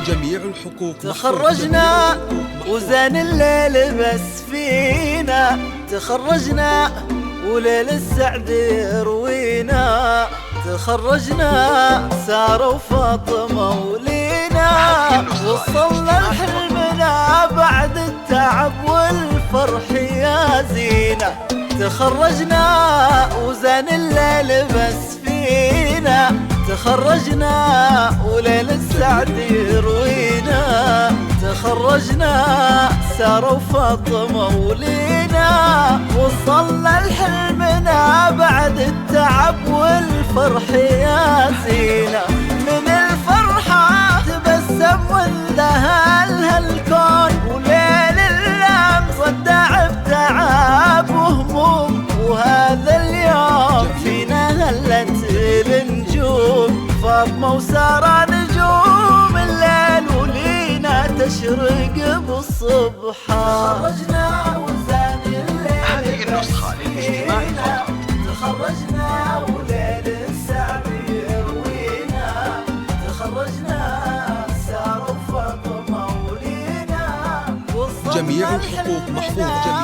جميع الحقوق تخرجنا وزان الليل بس فينا، تخرجنا وليل السعد يروينا، تخرجنا سارة وفاطمة ولينا، وصلنا لحلمنا بعد التعب والفرح يا زينة. تخرجنا وزان الليل بس فينا، تخرجنا وليل السعد يروينا، تخرجنا سارة وفاطمة ولينا، وصلنا لحلمنا بعد التعب والفرح يا زينة. من الفرحة تبسم وانذهل الكون، وليل اللام صدع بتعب وهموم، وهذا اليوم فينا هلت النجوم، فاطمة وسارة نجوم الليل ولينا تشرق بالصبحة. تخرجنا وزان الليل هذه النسخة للاجتماع فقط. تخرجنا وليل السعد يروينا، تخرجنا سارة وفاطمة ولينا، جميع الحقوق محفوظة.